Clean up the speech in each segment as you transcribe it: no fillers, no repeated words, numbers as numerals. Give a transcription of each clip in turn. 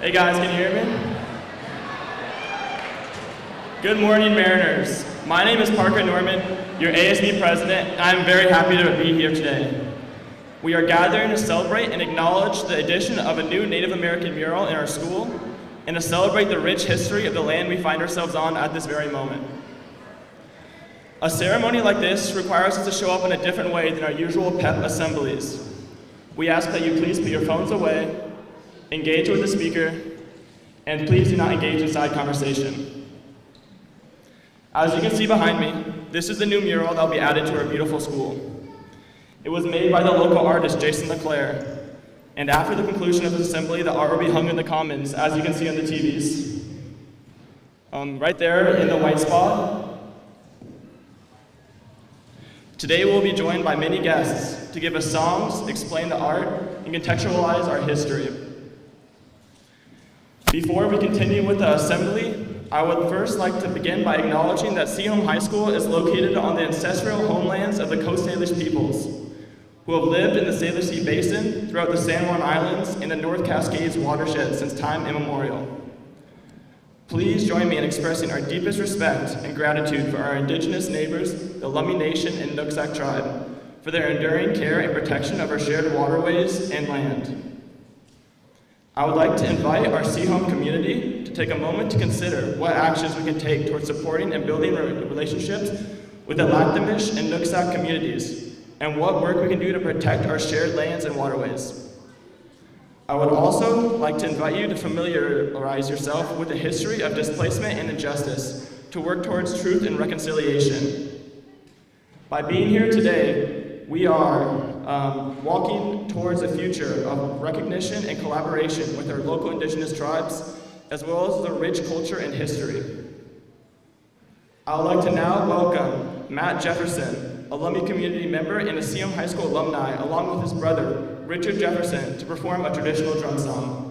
Hey guys, can you hear me? Good morning, Mariners. My name is Parker Norman, your ASB president, and I'm very happy to be here today. We are gathering to celebrate and acknowledge the addition of a new Native American mural in our school, and to celebrate the rich history of the land we find ourselves on at this very moment. A ceremony like this requires us to show up in a different way than our usual PEP assemblies. We ask that you please put your phones away, engage with the speaker, and please do not engage in side conversation. As you can see behind me, this is the new mural that will be added to our beautiful school. It was made by the local artist, Jason LeClaire, and after the conclusion of the assembly, the art will be hung in the commons, as you can see on the TVs. Right there in the white spot. Today we'll be joined by many guests to give us songs, explain the art, and contextualize our history. Before we continue with the assembly, I would first like to begin by acknowledging that Seaholm High School is located on the ancestral homelands of the Coast Salish peoples, who have lived in the Salish Sea Basin throughout the San Juan Islands and the North Cascades watershed since time immemorial. Please join me in expressing our deepest respect and gratitude for our indigenous neighbors, the Lummi Nation and Nooksack tribe, for their enduring care and protection of our shared waterways and land. I would like to invite our Seaholm community to take a moment to consider what actions we can take towards supporting and building relationships with the Laktamish and Nooksack communities, and what work we can do to protect our shared lands and waterways. I would also like to invite you to familiarize yourself with the history of displacement and injustice to work towards truth and reconciliation. By being here today, we are walking towards a future of recognition and collaboration with our local indigenous tribes, as well as the rich culture and history. I would like to now welcome Matt Jefferson, a Lummi community member and a Seaholm High School alumni, along with his brother, Richard Jefferson, to perform a traditional drum song.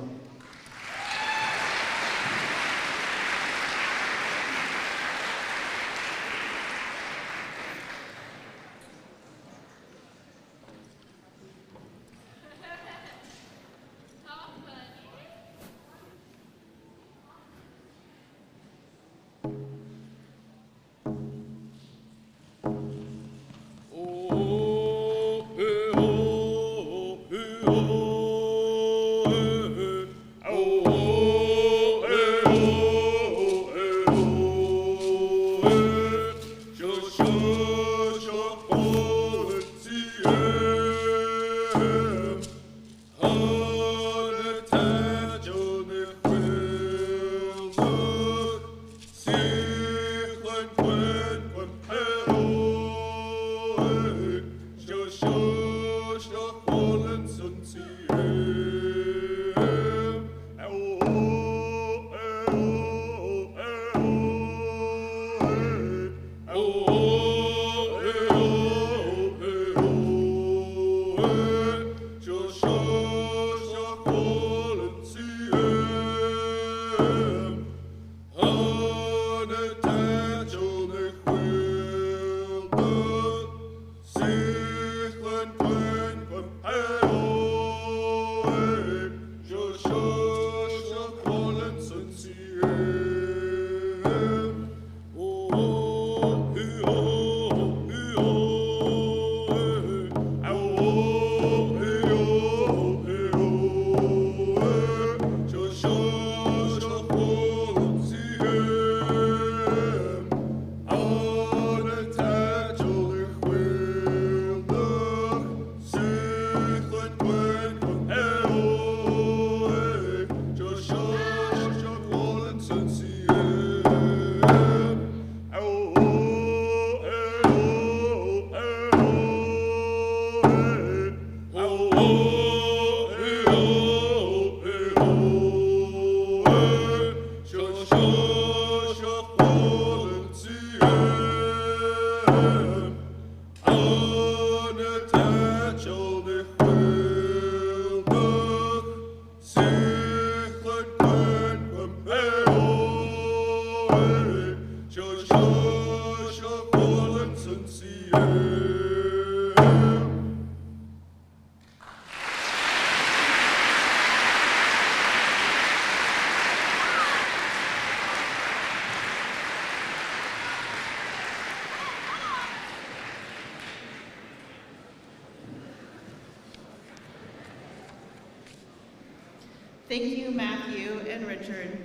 Thank you, Matthew and Richard.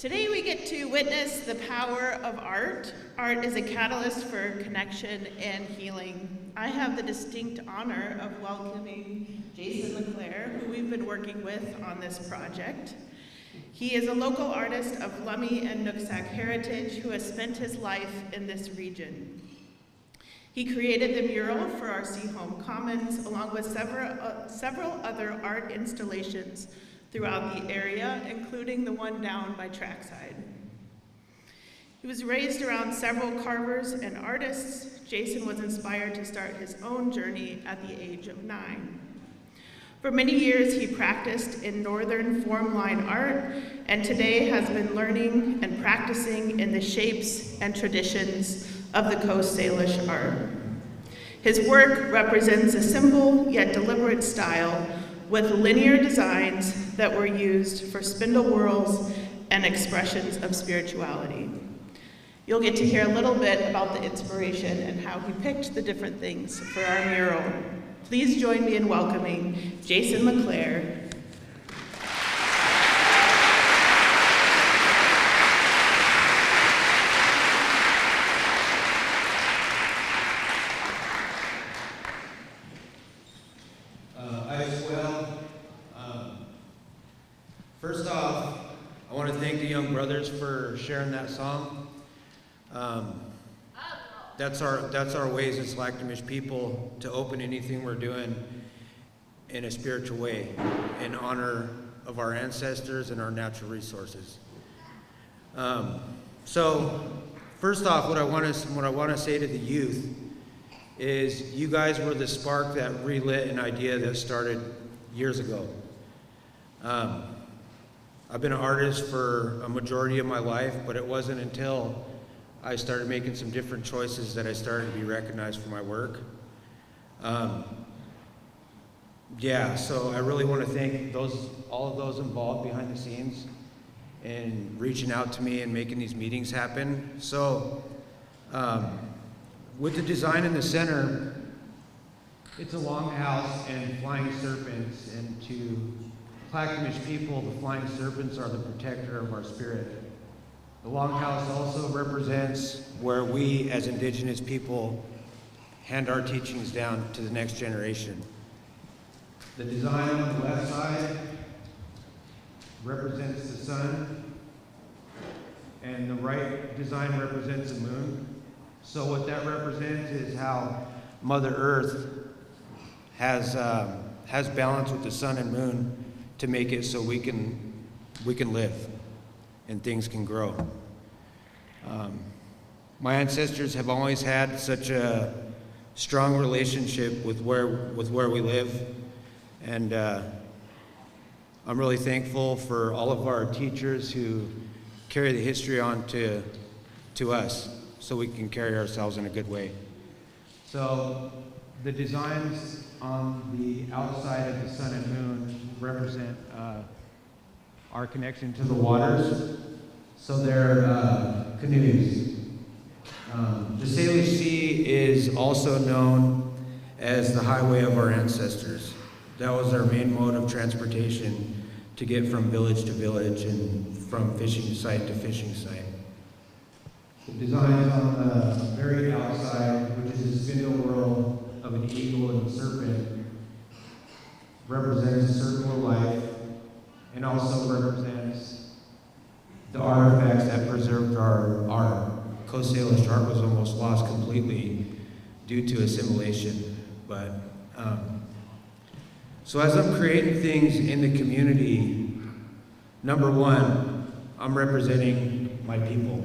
Today we get to witness the power of art. Art is a catalyst for connection and healing. I have the distinct honor of welcoming Jason LeClaire, who we've been working with on this project. He is a local artist of Lummi and Nooksack heritage who has spent his life in this region. He created the mural for our Seaholm Commons, along with several other art installations throughout the area, including the one down by Trackside. He was raised around several carvers and artists. Jason was inspired to start his own journey at the age of 9. For many years, he practiced in northern form line art, and today has been learning and practicing in the shapes and traditions of the Coast Salish art. His work represents a simple yet deliberate style with linear designs that were used for spindle whorls and expressions of spirituality. You'll get to hear a little bit about the inspiration and how he picked the different things for our mural. Please join me in welcoming Jason LeClaire. First off, I want to thank the young brothers for sharing that song. That's our ways as Slacknamish people to open anything we're doing in a spiritual way, in honor of our ancestors and our natural resources. So, first off, what I want to say to the youth is you guys were the spark that relit an idea that started years ago. I've been an artist for a majority of my life, but it wasn't until I started making some different choices that I started to be recognized for my work. So I really want to thank all of those involved behind the scenes and reaching out to me and making these meetings happen. So with the design in the center, it's a longhouse and flying serpents, and to Clackamas people, the flying serpents are the protector of our spirit. The longhouse also represents where we as Indigenous people hand our teachings down to the next generation. The design on the left side represents the sun, and the right design represents the moon. So what that represents is how Mother Earth has balance with the sun and moon to make it so we can live and things can grow. My ancestors have always had such a strong relationship with where we live, and I'm really thankful for all of our teachers who carry the history on to us so we can carry ourselves in a good way. So the designs on the outside of the sun and moon represent our connection to the waters. So they're canoes. The Salish Sea is also known as the highway of our ancestors. That was our main mode of transportation to get from village to village and from fishing site to fishing site. The designs on the very outside, which is a spindle whorl of an eagle and serpent, represents a circle of life and also represents the artifacts that preserved our art. Coast Salish art was almost lost completely due to assimilation. But so as I'm creating things in the community, number one, I'm representing my people.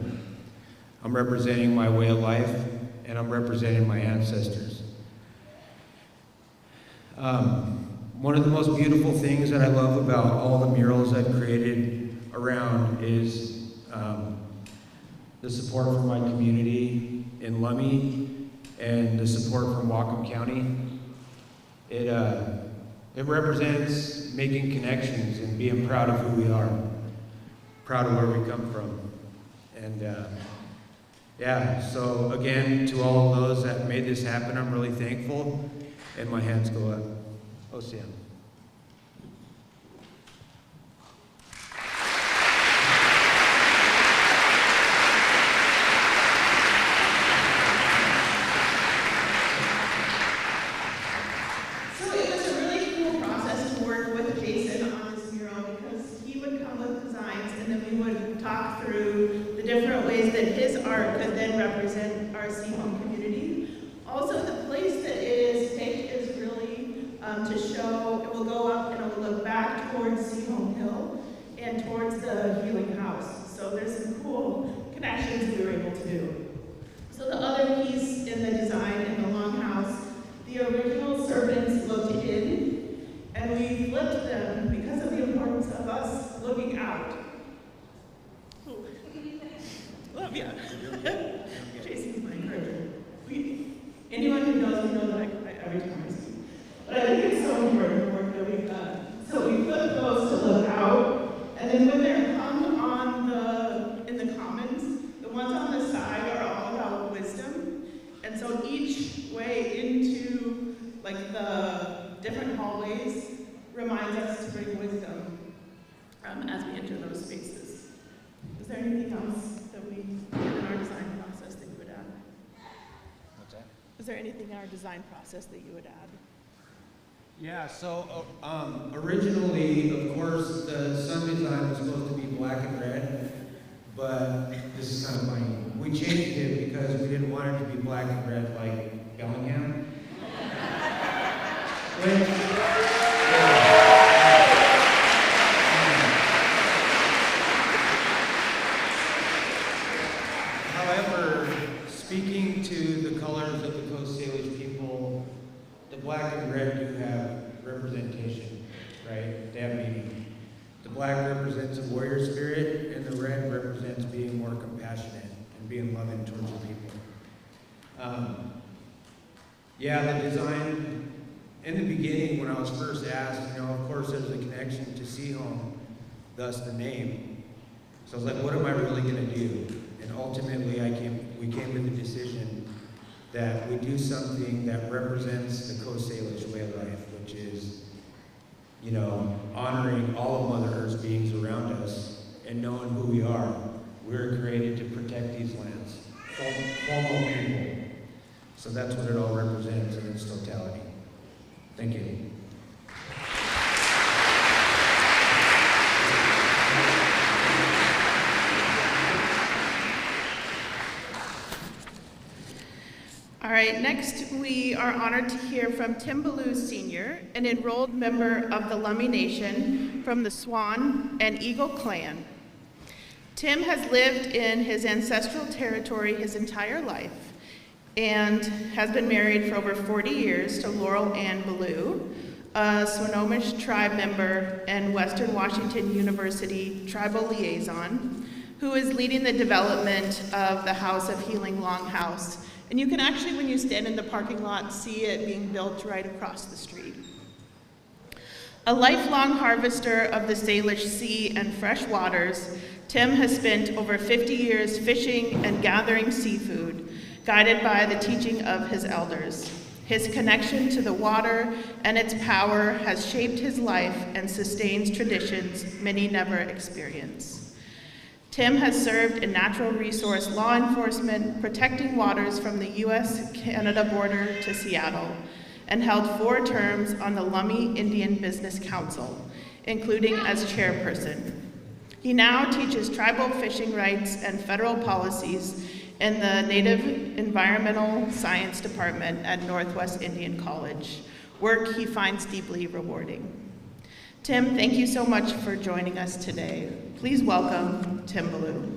I'm representing my way of life, and I'm representing my ancestors. One of the most beautiful things that I love about all the murals I've created around is the support from my community in Lummi and the support from Whatcom County. It represents making connections and being proud of who we are, proud of where we come from. And so again, to all of those that made this happen, I'm really thankful, and my hands go up. Ocean. art could then represent our Seahome community. Also, the place that it is picked is really to show, it will go up and it will look back towards Seahome Hill and towards the Healing House. So there's some cool connections we were able to do. So the other piece in the design in the longhouse, the original servants looked in, and we flipped them because of the importance of us looking out. Ooh. Love ya. Jason's my encourager. Anyone who knows me knows that I cry every time I speak. But I think it's so important the work that we've done. So we flipped those to look out, and then when they're hung on in the commons, the ones on the side are all about wisdom. And so each way into like the different hallways reminds us to bring wisdom as we enter those spaces. Is there anything else that we did in our design process that you would add? What's that? Is there anything in our design process that you would add? Yeah, so originally, of course, the sun design was supposed to be black and red, but this is kind of funny. We changed it because we didn't want it to be black and red like Bellingham. However, speaking to the colors of the Coast Salish people, the black and red do have representation, right? They have meaning. The black represents a warrior spirit, and the red represents being more compassionate and being loving towards your people. Yeah, the design, in the beginning when I was first asked, of course there's a connection to Seahome, thus the name. So I was like, what am I really gonna do? And ultimately we came to the decision that we do something that represents the Coast Salish way of life, which is, honoring all of Mother Earth's beings around us and knowing who we are. We're created to protect these lands, Cuomo people. So that's what it all represents in its totality. Thank you. All right, next we are honored to hear from Tim Ballou Sr., an enrolled member of the Lummi Nation from the Swan and Eagle Clan. Tim has lived in his ancestral territory his entire life and has been married for over 40 years to Laurel Ann Ballou, a Swinomish tribe member and Western Washington University tribal liaison, who is leading the development of the House of Healing Longhouse. And you can actually, when you stand in the parking lot, see it being built right across the street. A lifelong harvester of the Salish Sea and fresh waters, Tim has spent over 50 years fishing and gathering seafood, guided by the teaching of his elders. His connection to the water and its power has shaped his life and sustains traditions many never experience. Tim has served in natural resource law enforcement, protecting waters from the US-Canada border to Seattle, and held 4 terms on the Lummi Indian Business Council, including as chairperson. He now teaches tribal fishing rights and federal policies in the Native Environmental Science Department at Northwest Indian College, work he finds deeply rewarding. Tim, thank you so much for joining us today. Please welcome Tim Ballou.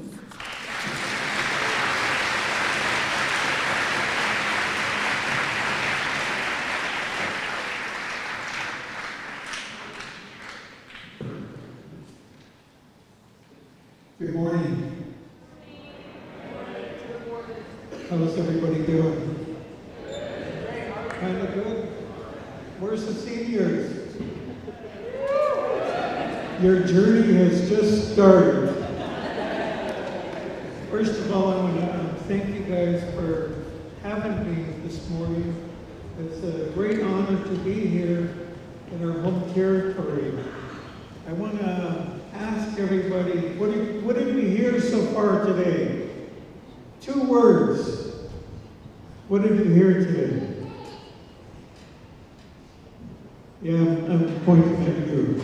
Good morning. How's everybody doing? Kind of good? Where's the seniors? Your journey has just started. First of all, I want to thank you guys for having me this morning. It's a great honor to be here in our home territory. I want to ask everybody, what did we hear so far today? 2 words. What did you hear today? Yeah, I'm pointing at you.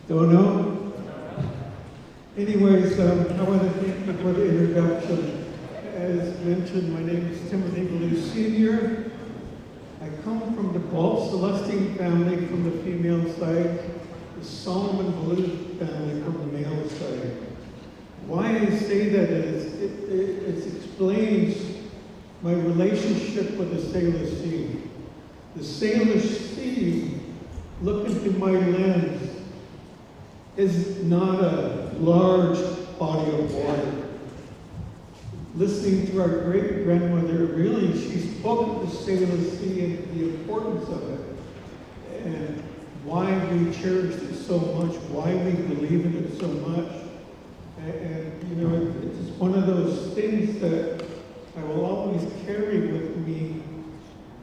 Don't know? Anyways, I want to thank you for the introduction. As mentioned, my name is Timothy Blue Sr. I come from the Balt Celestine family from the female side, the Solomon Blue family from the male side. Why I say that is, it explains my relationship with the Salish Sea. The Salish Sea, looking through my lens, is not a large body of water. Listening to our great-grandmother, really, she spoke of the Salish Sea and the importance of it, and why we cherish it so much, why we believe in it so much. And you know, it's one of those things that I will always carry with me,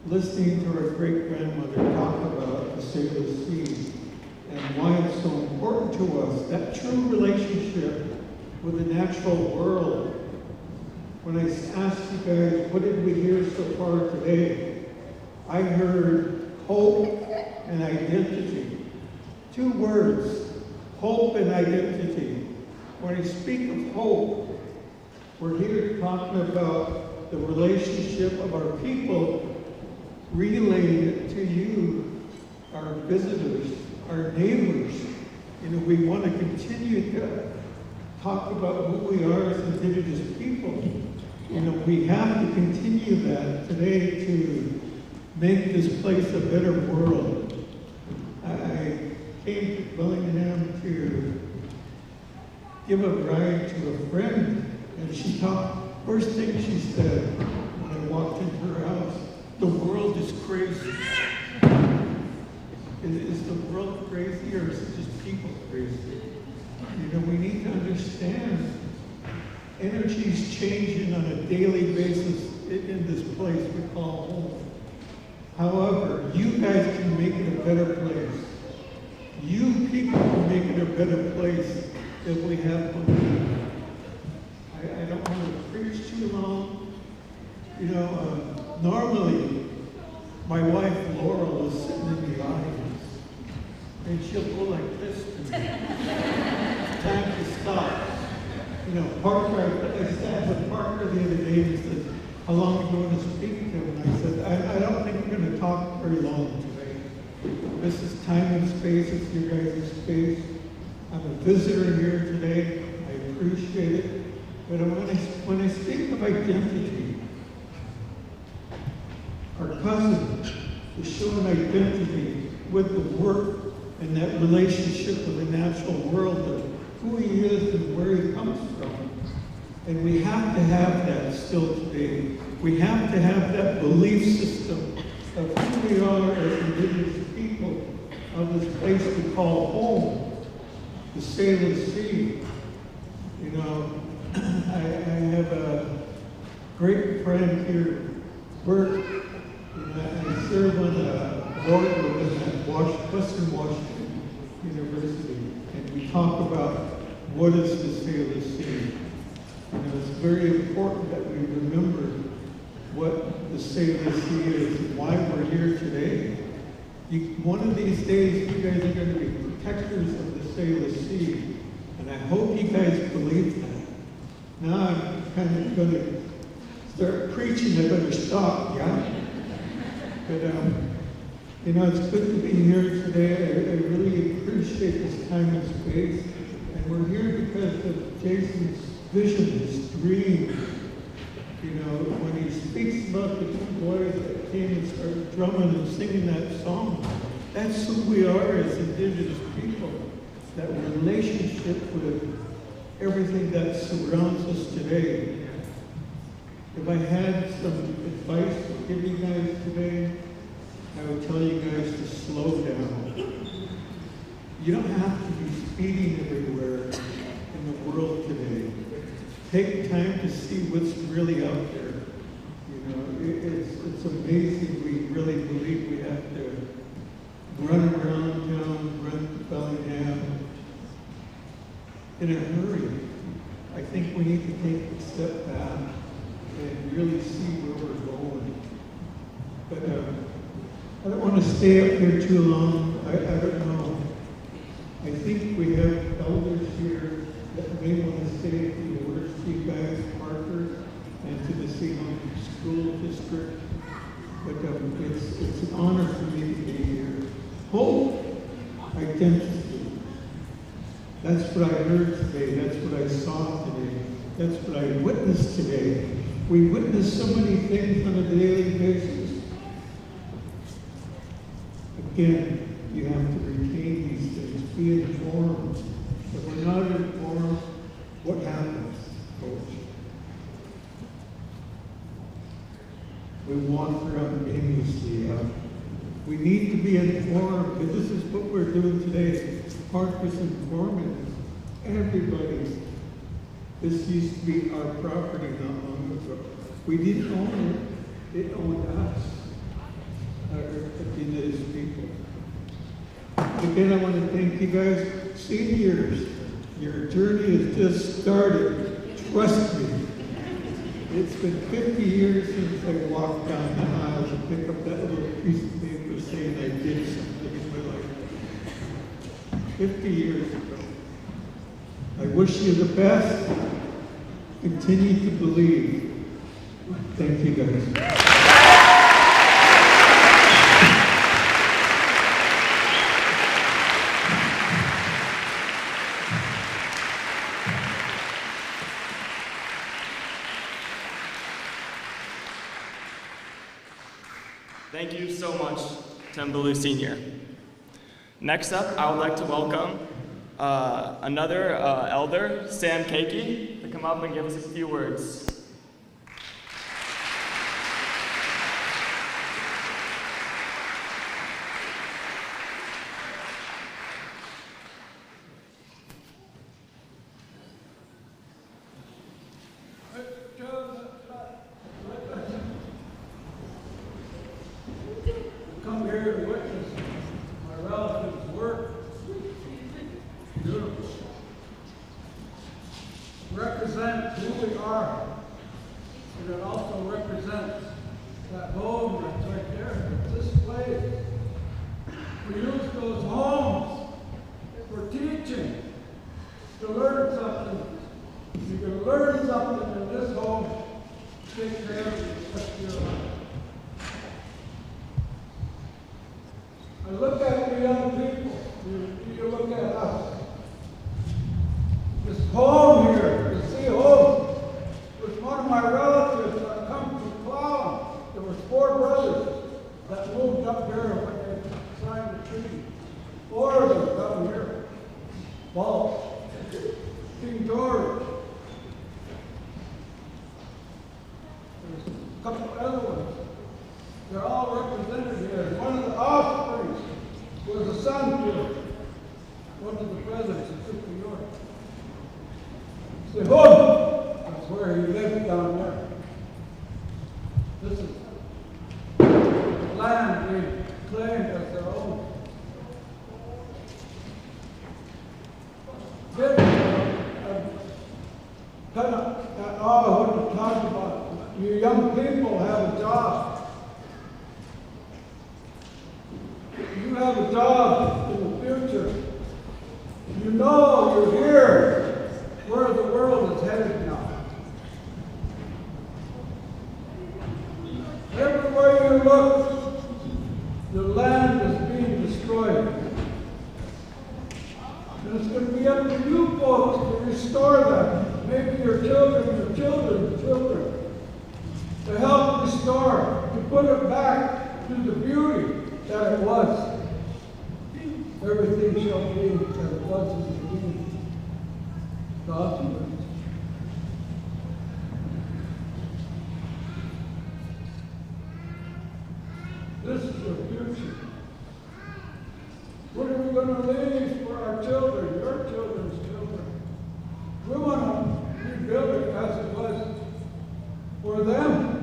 listening to our great-grandmother talk about the Salish Sea and why it's so important to us, that true relationship with the natural world. When I asked you guys, what did we hear so far today? I heard hope and identity. Two words, hope and identity. When I speak of hope, we're here talking about the relationship of our people, relaying it to you, our visitors, our neighbors. You know, we want to continue to talk about who we are as Indigenous people. You know, we have to continue that today to make this place a better world. I came to Bellingham to give a ride to a friend, and she talked, first thing she said when I walked into her house, the world is crazy. Is the world crazy, or is it just people crazy? You know, we need to understand energy is changing on a daily basis in this place we call home. However, you guys can make it a better place. You people can make it a better place if we have belief. I don't want to preach too long. You know, normally my wife Laurel is sitting in the audience, and she'll go like this to me. It's time to stop. You know, Parker, I sat with Parker the other day and said, how long are you going to speak to him? And I said, I don't think we're going to talk very long today. This is time and space, it's your guys' space. I'm a visitor here today, I appreciate it. But when I speak of identity, our cousin is showing identity with the work and that relationship with the natural world, of who he is and where he comes from. And we have to have that still today. We have to have that belief system of who we are as Indigenous people of this place we call home, the Salish Sea. You know, I have a great friend here, Bert. I serve on a board with him at Western Washington University, and we talk about what is the Salish Sea. You know, it's very important that we remember what the Salish Sea is and why we're here today. One of these days, you guys are going to be protectors of the Salish Sea, and I hope you guys believe that. Now I'm kind of going to start preaching. I better stop, yeah? But, you know, it's good to be here today. I really appreciate this time and space. And we're here because of Jason's vision, his dream. You know, when he speaks about the two boys that came and started drumming and singing that song, that's who we are as Indigenous people. That relationship with everything that surrounds us today. If I had some advice to give you guys today, I would tell you guys to slow down. You don't have to be speeding everywhere in the world today. Take time to see what's really out there. You know, it's amazing. We really believe we have to run around town, run Bellingham in a hurry. I think we need to take a step back and really see where we're going. But I don't want to stay up here too long. I don't know. I think we have elders here that may want to say a few words to you guys, Parker, and to the Seaham School District. But it's an honor for me to be here. Hope, identity. That's what I heard today. That's what I saw today. That's what I witnessed today. We witness so many things on a daily basis. Again, you have to retain these things. Be informed. If we're not informed, what happens, Coach? We wander aimlessly. We need to be informed, because this is what we're doing today. Parker's informing everybody. This used to be our property not long ago. We didn't own it. It owned us, our indigenous people. Again, I want to thank you guys. Seniors, your journey has just started. Trust me. It's been 50 years since I walked down the aisle to pick up that little piece of paper saying I did something in my life. 50 years ago. I wish you the best. Continue to believe. Thank you, guys. Thank you so much, Tembalu Senior. Next up, I would like to welcome another elder, Sam Keiki, to come up and give us a few words. Come here to witness my relatives' work. Beautiful. Represent who we are. And it also represents that home that's right there. This place. We use those homes for teaching, to learn something. You can learn something in this home. Take care of the rest of your life. I look at the young people, you look at us. This home here, you see home, was one of my relatives that come from Clown. There was 4 brothers that moved up here when they signed the treaty. 4 of them come here. Paul, King George. There's a couple other ones. They're all represented here. One of the offspring was a son to one of the presidents of New York. The home, that's where he lived down there. This is land they claimed as their own. Then, kind of, all I want to talk about, you young people have a job. You have a job in the future. You know you're here where the world is headed now. Everywhere you look, the land is being destroyed. And it's going to be up to you folks to restore that. Maybe your children's children, to help restore, to put it back to the beauty that it was. Everything shall be as it was in the beginning. God's word. This is your future. What are we going to leave for our children, your children's children? We want to rebuild it as it was for them.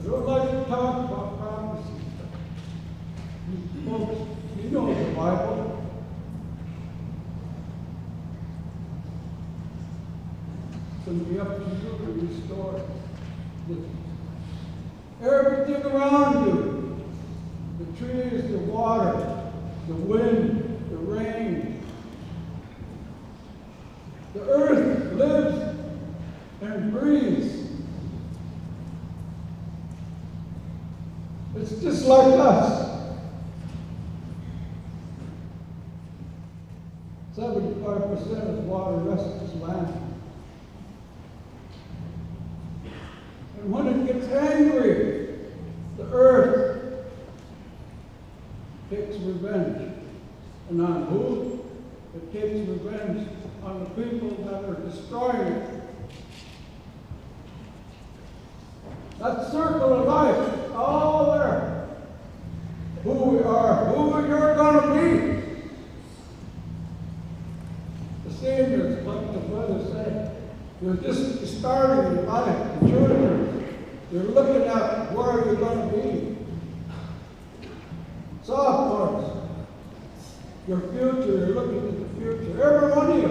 I don't like to talk about prophecy. Folks, you know the Bible. It's going to be up to you to restore it. Everything around you, the trees, the water, the wind, the rain. The earth lives and breathes. It's just like us. 75% is water, the rest is land. And when it gets angry, the earth takes revenge. And on who? It takes revenge on the people that are destroying it. That circle of life is all there. Who we are, who you're going to be. The seniors, like the brother said, you're just starting your life, the children. You're looking at where you're going to be. Sophomores, your future, you're looking at the future. Every one of you.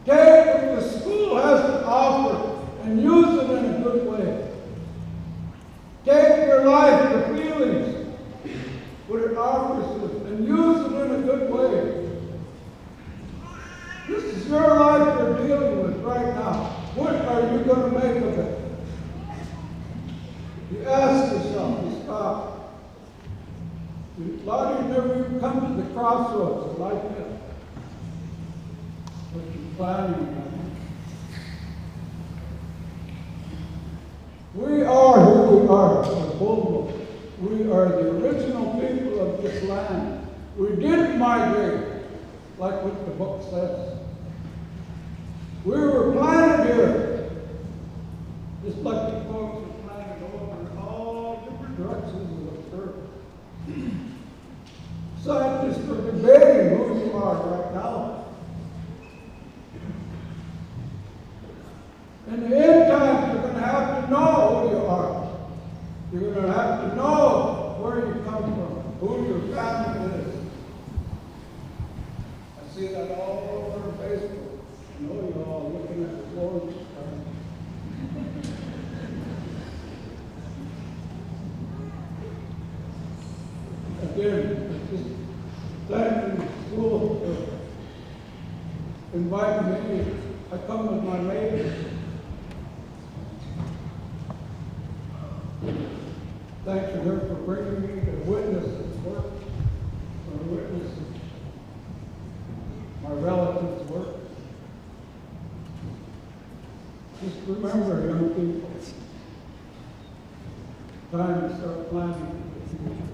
Take what the school has to offer and use it in a good way. Take your life, your feelings, what it offers you, and use it in a good way. This is your life you're dealing with right now. What are you going to make of it? You ask yourself, you stop. A lot of you never even come to the crossroads of life yet. What you're planning on. We are who we are, the Bulbul. We are the original people of this land. We didn't migrate, like what the book says. We were planted here, just like the folks were planted over in all different directions of the earth. Scientists are debating who you are right now. In the end times, you're going to have to know who you are. You're going to have to know where you come from, who your family is. I see that all over Facebook. I know you're all looking at the floor. Again, just thank the school for inviting me. I come with my lady. Thanks to her for bringing me to witness this work, or witness my relatives' work. Just remember, young people, time to start planning the future.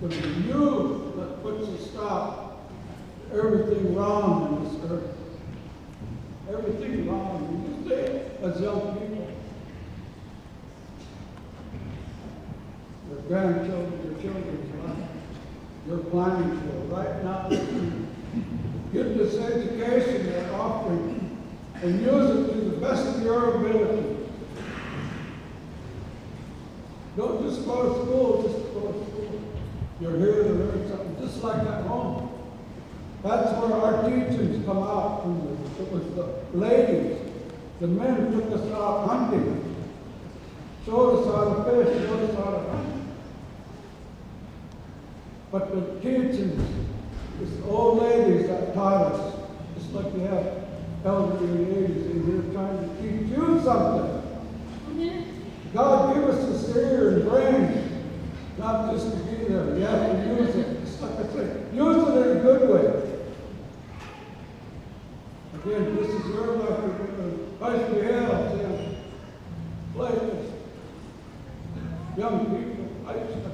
It's going to be you that puts a stop to everything wrong in this earth. Everything wrong. You stay as young people. Your grandchildren, your children's life. You're planning for right now. Get this education they're offering and use it to the best of your ability. Don't just go to school, just go to school. You're here to learn something, just like at home. That's where our teachings come out from. It was the ladies. The men took us out hunting, showed us how to fish, showed us how to hunt. But the teachings, it's the old ladies that taught us, just like we have elderly ladies in here trying to teach you something. God give us this ear and brain, not just to be there. You have to use it. Just like I said, use it in a good way. Again, this is your life. Vice we have, like this. Young people, I expect.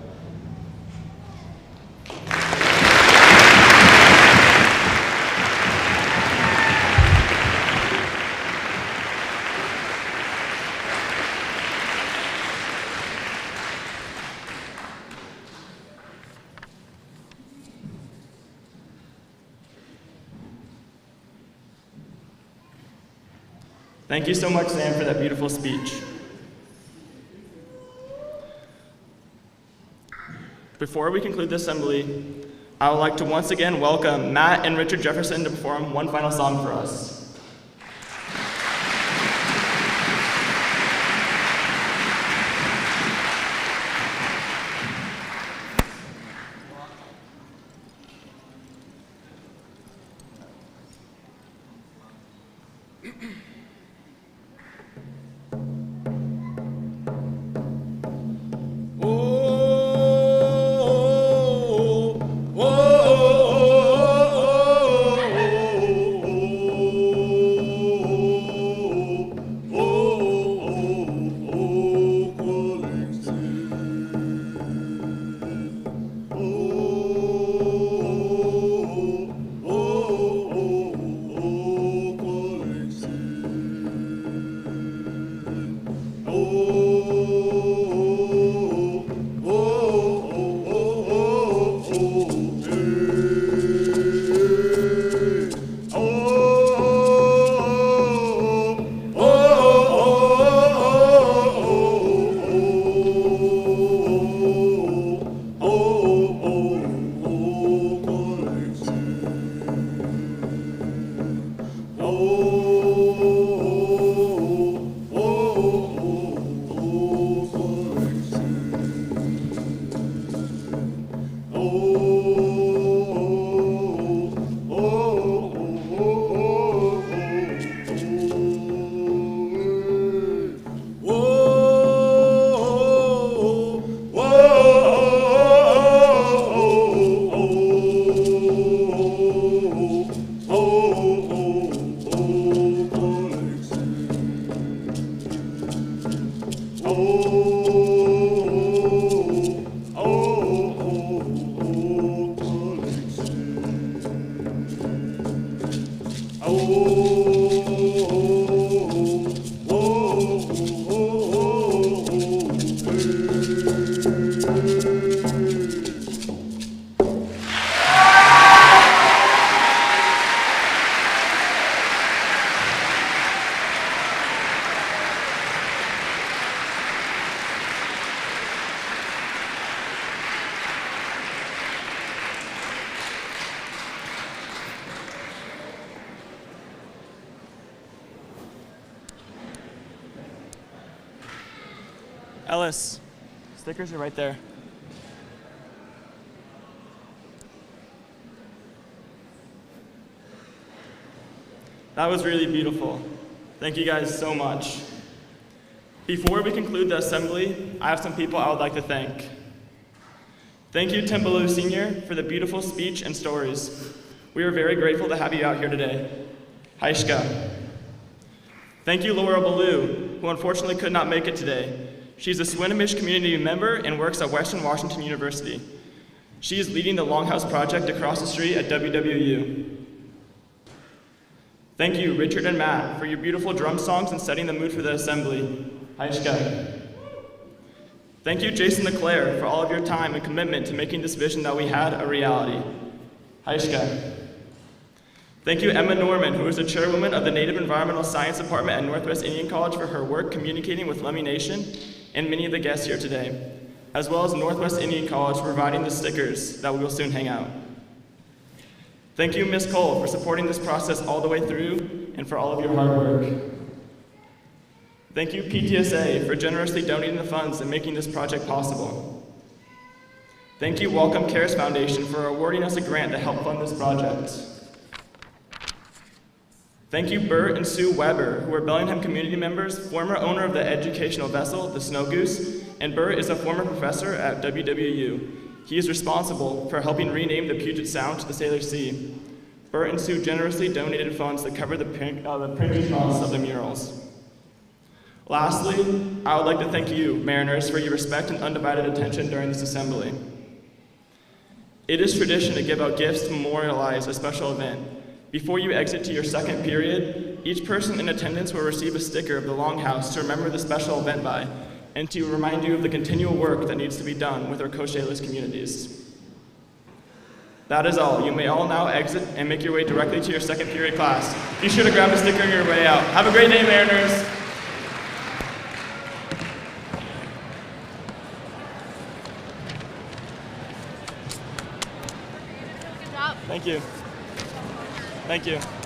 Thank you so much, Sam, for that beautiful speech. Before we conclude the assembly, I would like to once again welcome Matt and Richard Jefferson to perform one final song for us. Ellis, stickers are right there. That was really beautiful. Thank you guys so much. Before we conclude the assembly, I have some people I would like to thank. Thank you, Tim Ballou Sr., for the beautiful speech and stories. We are very grateful to have you out here today. Haishka. Thank you, Laura Ballou, who unfortunately could not make it today. She's a Swinomish community member and works at Western Washington University. She is leading the Longhouse Project across the street at WWU. Thank you, Richard and Matt, for your beautiful drum songs and setting the mood for the assembly. Haishka. Thank you, Jason LeClaire, for all of your time and commitment to making this vision that we had a reality. Haishka. Thank you, Emma Norman, who is the chairwoman of the Native Environmental Science Department at Northwest Indian College, for her work communicating with Lummi Nation and many of the guests here today, as well as Northwest Indian College for providing the stickers that we will soon hang out. Thank you, Ms. Cole, for supporting this process all the way through and for all of your hard work. Thank you, PTSA, for generously donating the funds and making this project possible. Thank you, Welcome Cares Foundation, for awarding us a grant to help fund this project. Thank you, Bert and Sue Weber, who are Bellingham community members, former owner of the educational vessel, the Snow Goose, and Bert is a former professor at WWU. He is responsible for helping rename the Puget Sound to the Salish Sea. Bert and Sue generously donated funds to cover the printing costs of the murals. Lastly, I would like to thank you, Mariners, for your respect and undivided attention during this assembly. It is tradition to give out gifts to memorialize a special event. Before you exit to your second period, each person in attendance will receive a sticker of the Longhouse to remember the special event by, and to remind you of the continual work that needs to be done with our Coast Salish communities. That is all. You may all now exit and make your way directly to your second period class. Be sure to grab a sticker on your way out. Have a great day, Mariners. Good job. Thank you. Thank you.